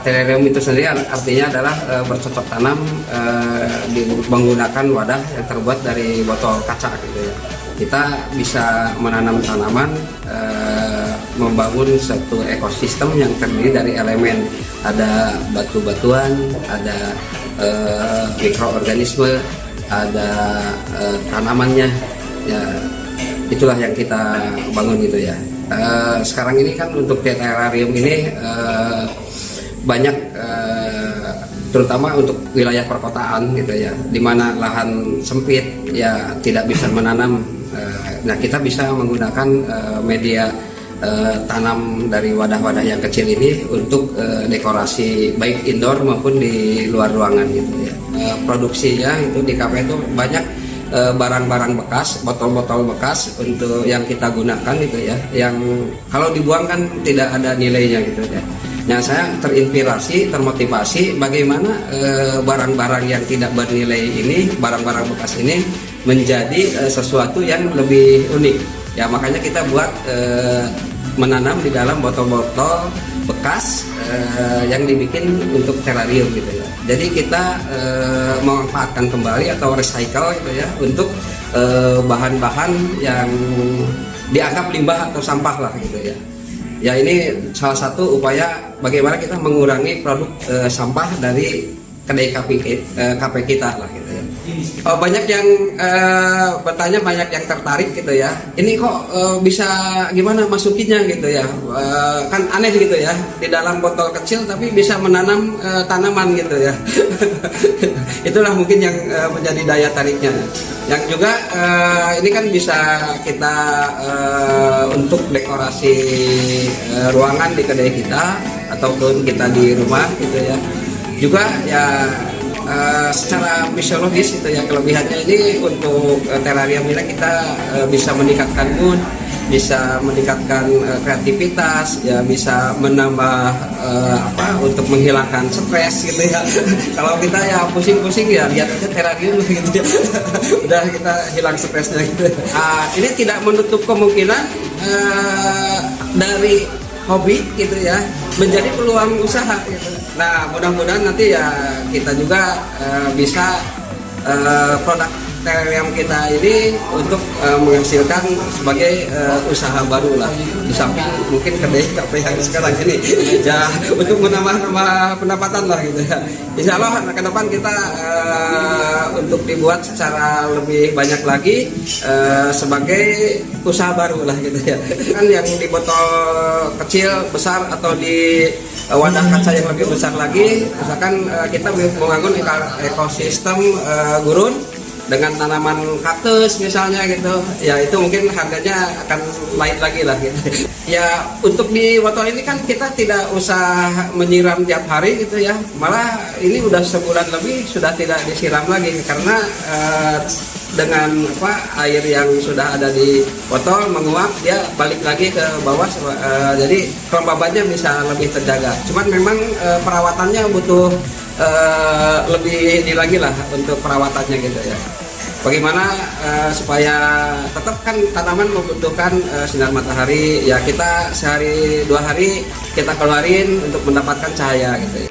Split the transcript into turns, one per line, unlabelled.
Terrarium itu sendiri artinya adalah bercocok tanam menggunakan wadah yang terbuat dari botol kaca gitu ya. Kita bisa menanam tanaman, membangun satu ekosistem yang terdiri dari elemen, ada batu-batuan, ada mikroorganisme, ada tanamannya, ya itulah yang kita bangun gitu ya. Sekarang ini kan untuk terrarium ini banyak terutama untuk wilayah perkotaan gitu ya, dimana lahan sempit ya tidak bisa menanam. Nah, kita bisa menggunakan media tanam dari wadah-wadah yang kecil ini untuk dekorasi baik indoor maupun di luar ruangan gitu ya. Produksinya itu di kafe itu banyak barang-barang bekas, botol-botol bekas untuk yang kita gunakan gitu ya, yang kalau dibuang kan tidak ada nilainya gitu ya. Nah, saya terinspirasi, termotivasi bagaimana barang-barang yang tidak bernilai ini, barang-barang bekas ini menjadi sesuatu yang lebih unik. Ya, makanya kita buat menanam di dalam botol-botol bekas yang dibikin untuk terrarium gitu ya. Jadi kita memanfaatkan kembali atau recycle gitu ya untuk bahan-bahan yang dianggap limbah atau sampah lah gitu ya. Ya, ini salah satu upaya bagaimana kita mengurangi produk sampah dari kedai kafe kita lah gitu ya. Banyak yang bertanya, banyak yang tertarik gitu ya. Ini kok bisa gimana masukinnya gitu ya? Kan aneh gitu ya, di dalam botol kecil tapi bisa menanam tanaman gitu ya. Itulah mungkin yang menjadi daya tariknya. Yang juga ini kan bisa kita untuk dekorasi ruangan di kedai kita ataupun kita di rumah gitu ya. Juga ya secara fisiologis itu ya, kelebihannya ini untuk terrarium ini kita bisa meningkatkan mood, bisa meningkatkan kreativitas, ya bisa menambah untuk menghilangkan stres gitu ya. Kalau kita ya pusing-pusing ya lihat aja terrarium gitu ya. Udah kita hilang stresnya gitu. Ini tidak menutup kemungkinan dari hobi gitu ya menjadi peluang usaha gitu. Nah, mudah-mudahan nanti ya kita juga bisa produk terrarium kita ini untuk menghasilkan sebagai usaha baru lah, di samping mungkin kedai kafe yang sekarang ini ya, untuk menambah pendapatan lah gitu ya. Insya Allah ke depan kita untuk dibuat secara lebih banyak lagi sebagai usaha baru lah gitu ya. Kan yang di botol kecil, besar atau di wadah kaca yang lebih besar lagi, misalkan kita membangun ekosistem gurun dengan tanaman kaktus misalnya gitu ya, itu mungkin harganya akan lain lagi lah gitu ya. Untuk di botol ini kan kita tidak usah menyiram tiap hari gitu ya, malah ini udah sebulan lebih sudah tidak disiram lagi karena dengan air yang sudah ada di botol menguap, dia balik lagi ke bawah, jadi kelembabannya bisa lebih terjaga. Cuman memang perawatannya butuh lebih ini lagi lah untuk perawatannya gitu ya. Bagaimana supaya tetap kan tanaman membutuhkan sinar matahari ya, kita sehari 2 hari kita keluarin untuk mendapatkan cahaya gitu ya.